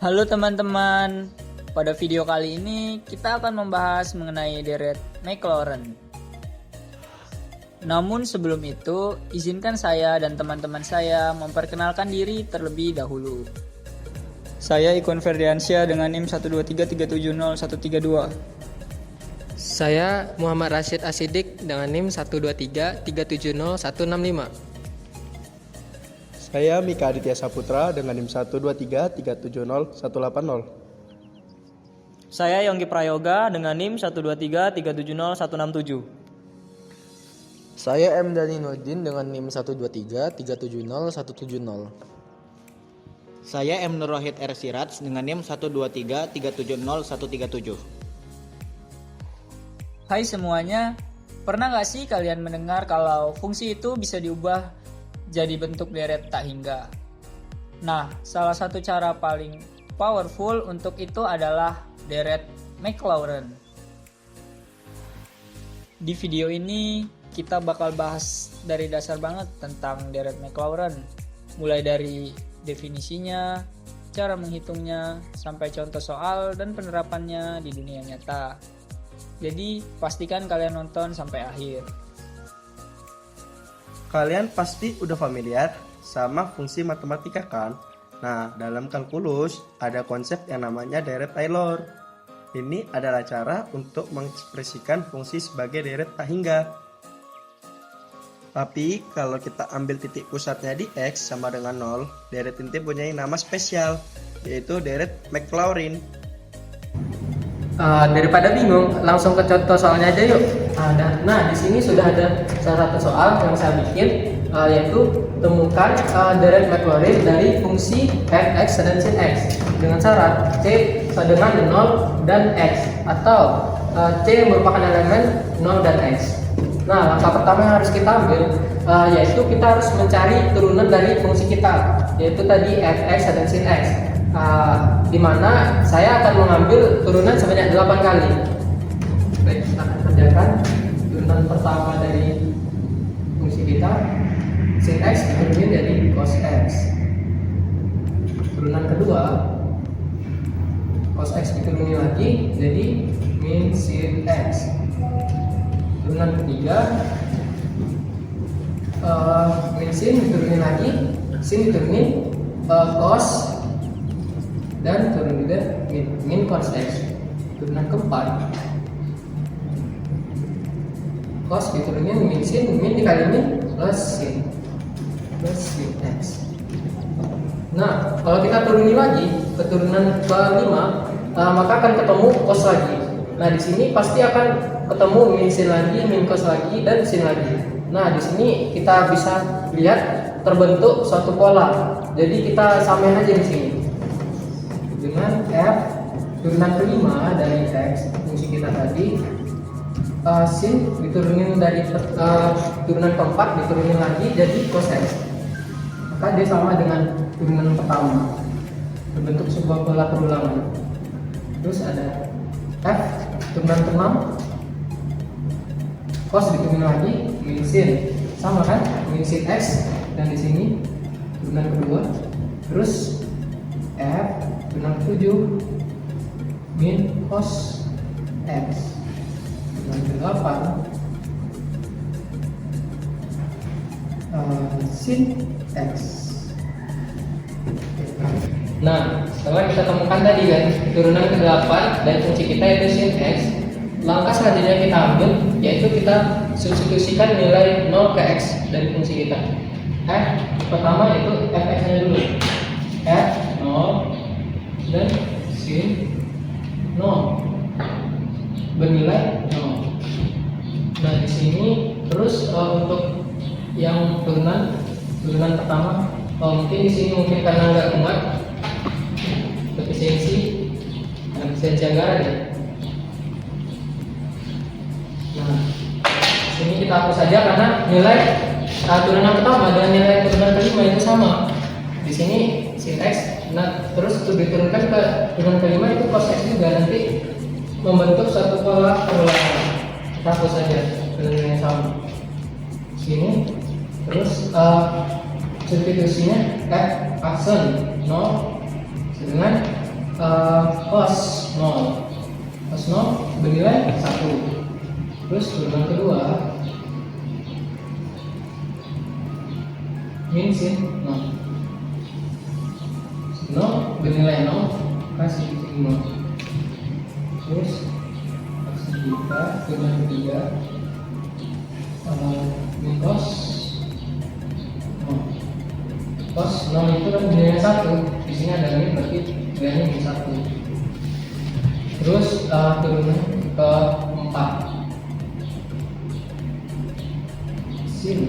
Halo teman-teman, pada video kali ini kita akan membahas mengenai deret Maclaurin. Namun sebelum itu, izinkan saya dan teman-teman saya memperkenalkan diri terlebih dahulu. Saya Ikon Ferdiansyah dengan NIM 123370132. Saya Muhammad Rashid Asidik dengan NIM 123370165. Saya Mika Aditya Saputra dengan NIM 123370180. Saya Yonggi Prayoga dengan NIM 123370167. Saya M. Daninuddin dengan NIM 123370170. Saya M. Nurwahid R. Siraj dengan NIM 123370137. Hai semuanya, pernah gak sih kalian mendengar kalau fungsi itu bisa diubah jadi bentuk deret tak hingga? Nah, salah satu cara paling powerful untuk itu adalah deret Maclaurin. Di video ini kita bakal bahas dari dasar banget tentang deret Maclaurin, mulai dari definisinya, cara menghitungnya, sampai contoh soal dan penerapannya di dunia nyata. Jadi pastikan kalian nonton sampai akhir. Kalian pasti udah familiar sama fungsi matematika kan? Nah, dalam kalkulus ada konsep yang namanya deret Taylor. Ini adalah cara untuk mengekspresikan fungsi sebagai deret tak hingga. Tapi kalau kita ambil titik pusatnya di X sama dengan 0, deret ini punya nama spesial, yaitu deret Maclaurin. Daripada bingung, langsung ke contoh soalnya aja yuk. Nah, di sini sudah ada salah satu soal yang saya bikin, yaitu temukan deret Maclaurin dari fungsi f(x) dan sin x dengan syarat c dengan 0 dan x, atau c merupakan elemen 0 dan x. Nah, langkah pertama yang harus kita ambil yaitu kita harus mencari turunan dari fungsi kita, yaitu tadi f(x) dan sin x. Di mana saya akan mengambil turunan sebanyak 8 kali. Baik, kita akan kerjakan. Turunan pertama dari fungsi kita, sin x diturunin dari cos x. Turunan kedua, cos x diturunin lagi jadi min sin x. Turunan ketiga, min sin diturunin lagi, sin diturunin cos, dan turun juga min cos x. Turunan keempat, cos diturunin min sin, min dikali min plus sin x. Nah, kalau kita turunin lagi ke turunan kelima, maka akan ketemu cos lagi. Nah, di sini pasti akan ketemu min sin lagi, min cos lagi, dan sin lagi. Nah, di sini kita bisa lihat terbentuk suatu pola. Jadi kita samain aja di sini dengan f turunan kelima dari x fungsi kita tadi, sin diturunin dari turunan keempat diturunin lagi jadi cos x, maka dia sama dengan turunan pertama, berbentuk sebuah pola perulangan. Terus ada f turunan keenam, cos diturunin lagi min sin, sama kan min sin x, dan di sini turunan kedua. Terus f turunan 7 min cos x. Turunan ke-8 sin x. Nah, setelah kita temukan tadi kan turunan ke-8 dari fungsi kita yaitu sin x, langkah selanjutnya kita ambil yaitu kita substitusikan nilai 0 ke x dari fungsi kita. Pertama itu f(x) nya dulu, f 0 dan sin 0 bernilai 0. Nah, di sini terus untuk yang turunan pertama, mungkin di sini mungkin karena nggak kuat efisiensi anggaran ya. Nah, di sini kita hapus saja karena nilai turunan pertama dan nilai turunan kelima itu sama. Di sini sin x. Nah, terus diturunkan ke turunan kelima itu cos x juga, nanti membentuk satu pola perulangan. Kita hapus saja dengan yang sama. Sini, terus substitusinya f aksen 0 dengan cos 0. Cos 0 bernilai 1. Terus turunan kedua min sin 0. 0 bernilai 0 kasih sin 0. Terus kasih kita turunan ketiga min cos 0. Cos 0 itu kan bernilai 1. Di sini ada min berarti nilainya min 1. Terus turunan ke 4 sin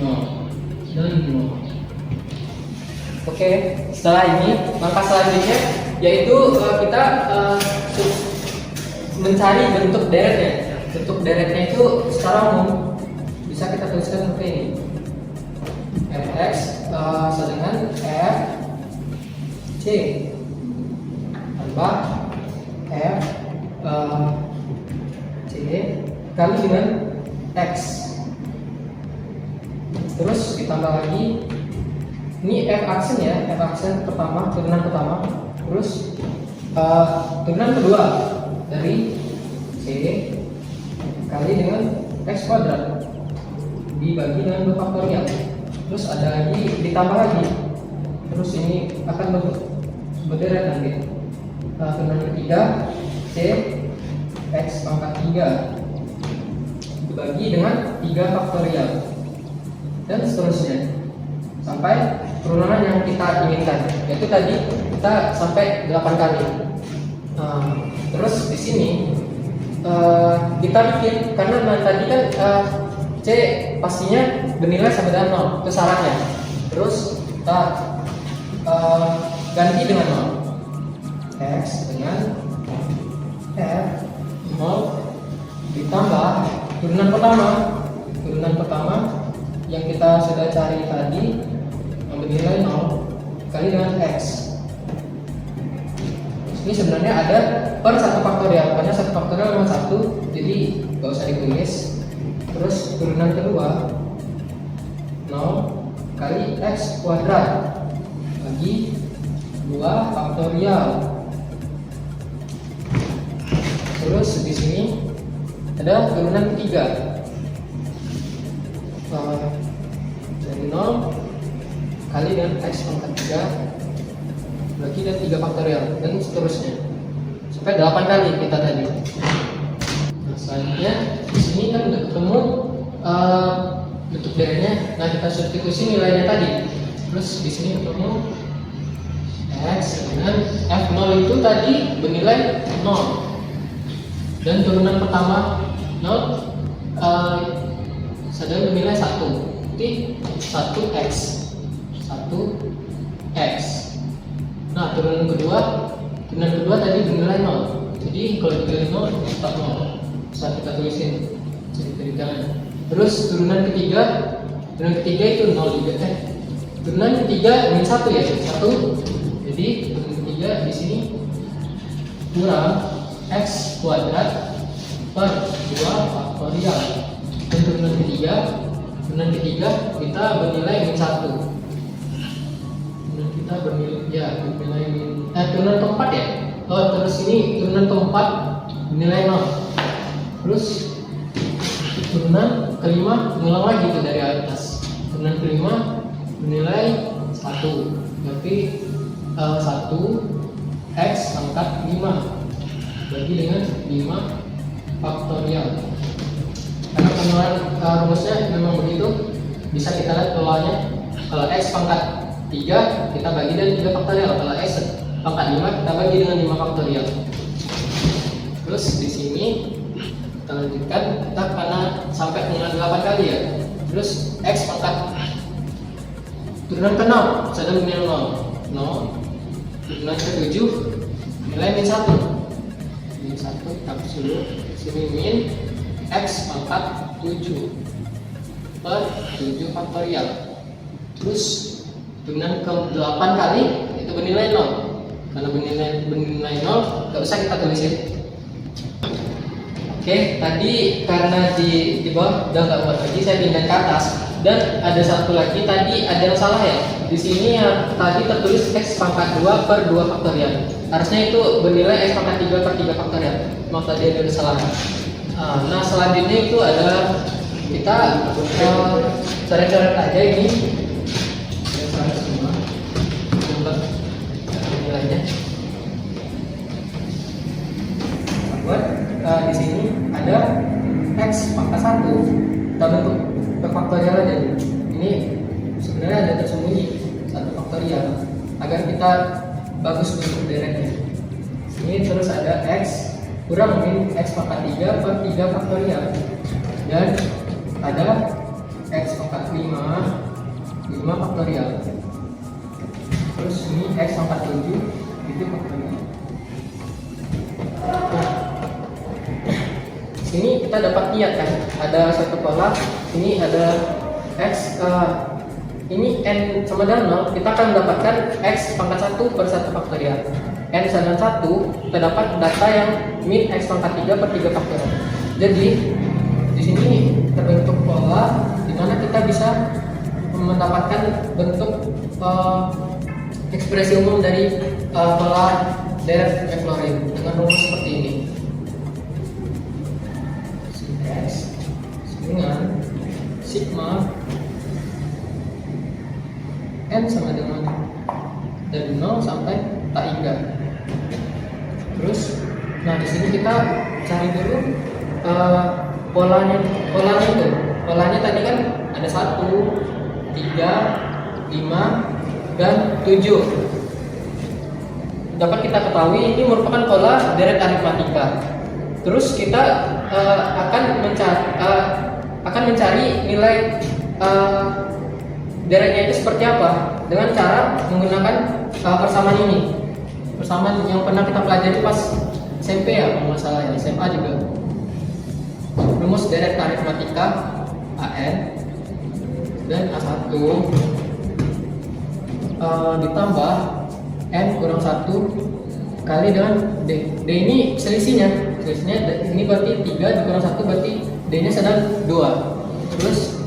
0 dan 0. Oke, setelah ini langkah selanjutnya yaitu kita mencari bentuk deretnya. Bentuk deretnya itu secara umum bisa kita tuliskan seperti ini. Fx sama dengan f c tambah f c kali dengan x. Terus ditambah lagi ini f aksen ya, f aksen pertama, turunan pertama. Terus turunan kedua dari c kali dengan x kuadrat dibagi dengan 2 faktorial. Terus ada lagi ditambah lagi. Terus ini akan berderet nanti. Turunan ketiga c x pangkat 3 dibagi dengan 3 faktorial dan seterusnya sampai turunan yang kita inginkan, yaitu tadi kita sampai 8 kali. Terus di sini kita bikin karena tadi kan c pastinya bernilai sama dengan 0 itu syaratnya. Terus kita ganti dengan 0 x dengan f 0 ditambah turunan pertama yang kita sudah cari tadi yang bernilai 0 kali dengan x. Ini sebenarnya ada per 1 faktorial, karena 1 faktorial memang 1, jadi nggak usah ditulis. Terus turunan kedua 0 kali x kuadrat bagi 2 faktorial. Terus di sini ada turunan ketiga dari 0 kali dengan x pangkat 3 bagi dan 3 faktorial dan seterusnya sampai 8 kali kita tadi. Nah, selanjutnya di sini kan udah ketemu bentuk deretnya. Nah, kita substitusi nilainya tadi. Terus di sini ketemu x dengan f0 itu tadi bernilai 0 dan turunan pertama 0 sadar bernilai 1. Jadi 1x 1x. Nah, turunan kedua tadi bernilai 0. Jadi kalau dipilih 0 tetap 0. Bisa kita tulisin di kanan. Terus turunan ketiga itu 0 juga. Turunan ketiga min 1 ya, 1. Jadi turunan ketiga di sini kurang x kuadrat per 2 faktorial. Dan turunan ketiga kita bernilai min 1. Kita bernilai turunan keempat ya. Terus ini turunan keempat bernilai 0. Terus turunan kelima ngulang lagi itu dari atas. Turunan kelima bernilai 1. Berarti 1 x pangkat 5 bagi dengan 5 faktorial. Karena pengeluaran rumusnya memang begitu. Bisa kita lihat keluarnya. Kalau x pangkat 3 kita bagi dengan 3 faktorial. Kalau x pangkat 5 kita bagi dengan 5 faktorial. Terus di sini kita lanjutkan, kita karena sampai dengan 8 kali ya. Terus x pangkat turunan ke 0 sudah bernilai 0. Turunan ke 7 nilai min 1. Min 1 kita suruh sini min x pangkat 7 per 7 faktorial. Terus turunan ke 8 kali itu bernilai 0. Karena bernilai 0 gak usah kita tulisin. Oke, tadi karena di bawah udah gak muat lagi, saya pindah ke atas. Dan ada satu lagi tadi ada yang salah ya. di sini ya tadi tertulis x pangkat 2 per 2 faktorial. Harusnya itu bernilai x pangkat 3 per 3 faktorial. Maaf tadi ada kesalahan. Nah selanjutnya itu ada kita coret-coret aja ini. Coret semua. Untuk nilainya. Buat di sini ada x pangkat 1. Kita bentuk faktorial aja. Ini sebenarnya ada tersembunyi 1 faktorial agar kita bagus bentuk deretnya. Ini terus ada x kurang min x pangkat 3 per 3 faktorial, dan ada x pangkat 5 faktorial. Terus ini x pangkat 7 itu faktorial. Nah, sini kita dapat lihat kan ada satu pola. Ini ada x ini n sama dengan 0, kita akan mendapatkan x pangkat 1 per 1 faktorial. N sama dengan 1, kita dapat data yang min x pangkat 3 per 3 faktorial. Jadi di sini terbentuk pola di mana kita bisa mendapatkan bentuk ekspresi umum dari pola deret Maclaurin dengan rumus seperti ini. X dengan sigma n sama dengan dari 0 sampai tak hingga. Terus, nah di sini kita cari dulu polanya itu. Polanya tadi kan ada 1, 3, 5, dan 7. Dapat kita ketahui ini merupakan pola deret aritmatika. Terus kita akan mencari nilai deretnya itu seperti apa dengan cara menggunakan persamaan ini. Persamaan yang pernah kita pelajari pas SMP ya, kalau nggak salah ya, SMA juga. Rumus deret aritmatika AN dan A1 ditambah N kurang 1 kali dengan D. D ini selisihnya ini berarti 3 dikurang 1 berarti D nya sedang 2. Terus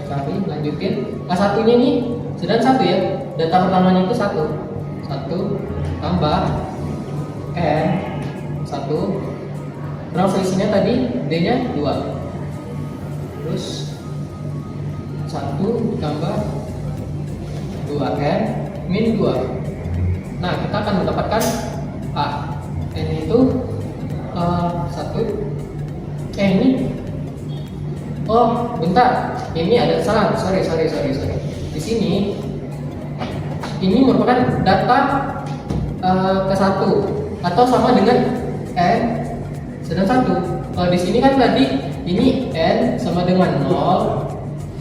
cari lanjutin A1 nya ini sedang 1 ya, data pertamanya itu 1 tambah N 1 kurang selisihnya tadi D nya 2, terus 1 tambah 2N min 2. Nah kita akan mendapatkan A. N itu 1 ini oh bentar, ini ada salah, sorry. Di sini ini merupakan data ke 1 atau sama dengan n sedang 1. Kalau di sini kan tadi ini n sama dengan 0,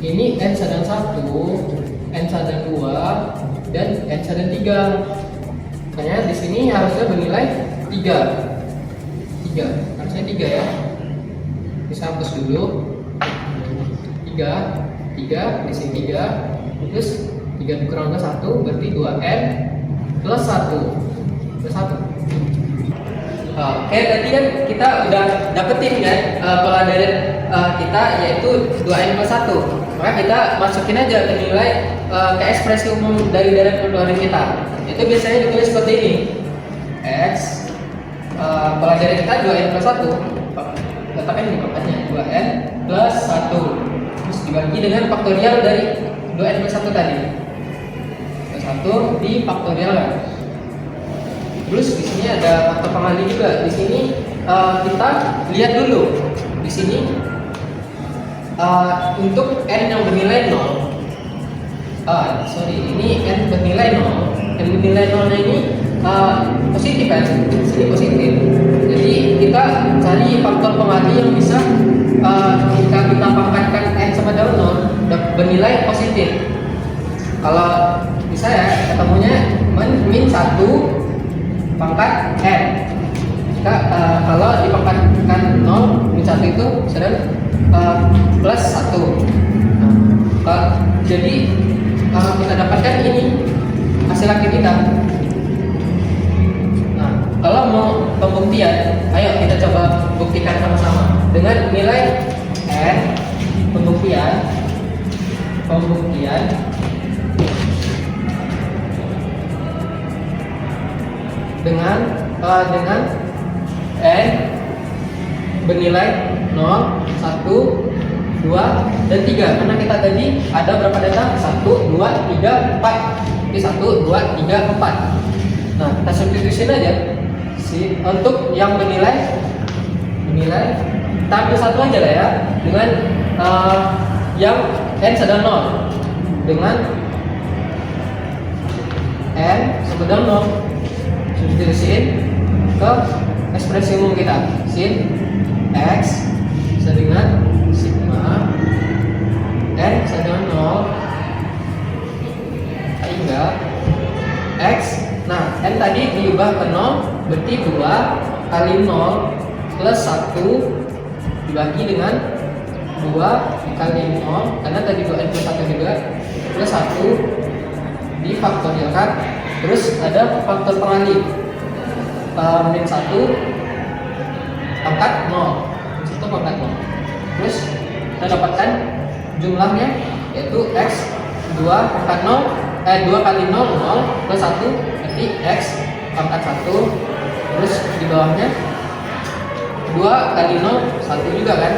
ini n sedang 1, n sedang 2, dan n sedang 3. Makanya di sini harusnya bernilai 3, harusnya 3 ya. Bisa hapus dulu. 3 di sini 3, terus 3 dikurang 1 berarti 2n plus 1 plus 1. Oke, tadi kan kita udah dapetin kan pola deret kita yaitu 2n plus 1. Maka kita masukin aja ke nilai ke ekspresi umum dari deret Maclaurin kita. Itu biasanya ditulis seperti ini. X pola deret kita 2n plus 1. Letakkan di tempatnya 2n plus 1. Terus dibagi dengan faktorial dari 2n plus 1 tadi. Plus 1 di faktorial kan. Terus di sini ada faktor pengali juga. Di sini kita lihat dulu. Di sini untuk n yang bernilai 0. Ini n bernilai 0. N bernilai 0 ini positif kan? Sini positif. Jadi kita cari faktor pengali yang bisa jika kita pangkatkan n sama dengan 0 bernilai positif. Kalau bisa ya ketemunya min 1 pangkat n. Jika kalau dipangkatkan 0 min 1 itu sedang plus 1. Jadi kita dapatkan ini hasil akhir kita. Nah, kalau mau pembuktian, ayo kita coba buktikan sama-sama dengan nilai n. Pembuktian dengan n bernilai 0, 1, 2, dan 3. Karena kita tadi ada berapa data? 1, 2, 3, 4. Oke, 1, 2, 3, 4. Nah, kita substitusi aja. Untuk yang bernilai kita ambil satu aja lah ya, dengan yang n sedang 0 dengan n sedang 0, substitusiin ke ekspresi umum kita, sin x dengan sigma n sedang 0 hingga x. Nah, n tadi diubah ke 0, berarti 2 kali 0 plus 1 dibagi dengan 2 dikali 0, karena tadi 2n plus 1 juga, plus 1 difaktorialkan. Terus ada faktor pengalih, min 1 pangkat 0, min 1 pangkat 0. Terus kita dapatkan jumlahnya, yaitu x 2 pangkat 0, 2 kali 0, 0 plus 1, berarti x pangkat 1. Terus di bawahnya 2 kali 0, 1 juga kan,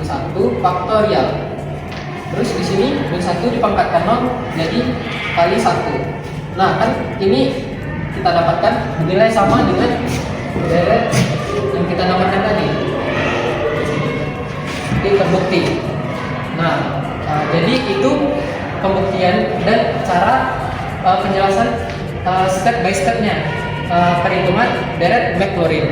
1 faktorial. Terus di sini min 1 dipangkatkan 0, jadi kali 1. Nah, kan ini kita dapatkan nilai sama dengan deret yang kita dapatkan tadi. Ini terbukti. Nah, jadi itu pembuktian dan cara penjelasan step by stepnya perhitungan deret Maclaurin.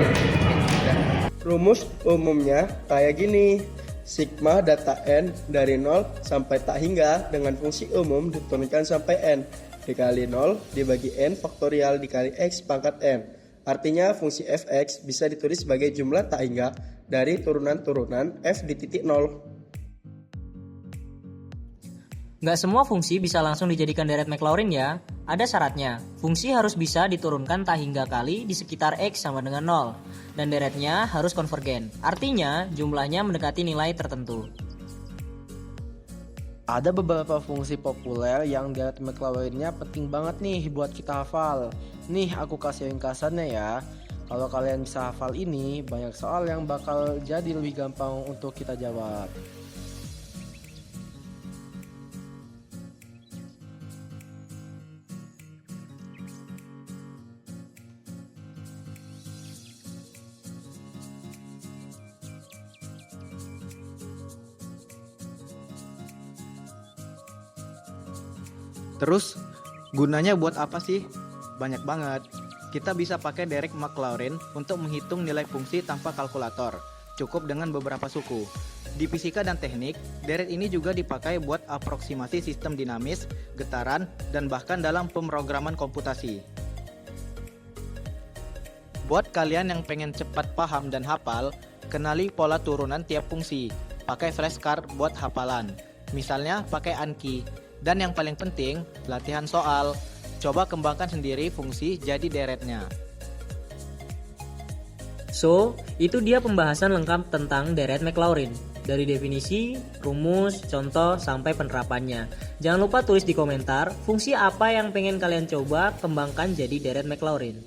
Rumus umumnya kayak gini. Sigma data n dari 0 sampai tak hingga dengan fungsi umum diturunkan sampai n dikali 0 dibagi n faktorial dikali x pangkat n. Artinya fungsi fx bisa ditulis sebagai jumlah tak hingga dari turunan-turunan f di titik 0. Nggak semua fungsi bisa langsung dijadikan deret Maclaurin ya. Ada syaratnya. Fungsi harus bisa diturunkan tak hingga kali di sekitar x sama dengan 0. Dan deretnya harus konvergen. Artinya jumlahnya mendekati nilai tertentu. Ada beberapa fungsi populer yang deret Maclaurinnya penting banget nih buat kita hafal. Nih aku kasih ringkasannya ya. Kalau kalian bisa hafal ini, banyak soal yang bakal jadi lebih gampang untuk kita jawab. Terus gunanya buat apa sih? Banyak banget. Kita bisa pakai deret Maclaurin untuk menghitung nilai fungsi tanpa kalkulator. Cukup dengan beberapa suku. Di fisika dan teknik, deret ini juga dipakai buat aproksimasi sistem dinamis, getaran, dan bahkan dalam pemrograman komputasi. Buat kalian yang pengen cepat paham dan hafal, kenali pola turunan tiap fungsi. Pakai flashcard buat hafalan. Misalnya pakai Anki. Dan yang paling penting, latihan soal. Coba kembangkan sendiri fungsi jadi deretnya. So, itu dia pembahasan lengkap tentang deret Maclaurin. Dari definisi, rumus, contoh, sampai penerapannya. Jangan lupa tulis di komentar fungsi apa yang pengen kalian coba kembangkan jadi deret Maclaurin.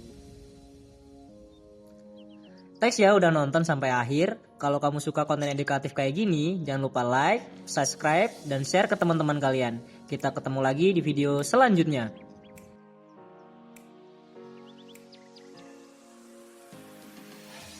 Thanks ya udah nonton sampai akhir. Kalau kamu suka konten edukatif kayak gini, jangan lupa like, subscribe, dan share ke teman-teman kalian. Kita ketemu lagi di video selanjutnya.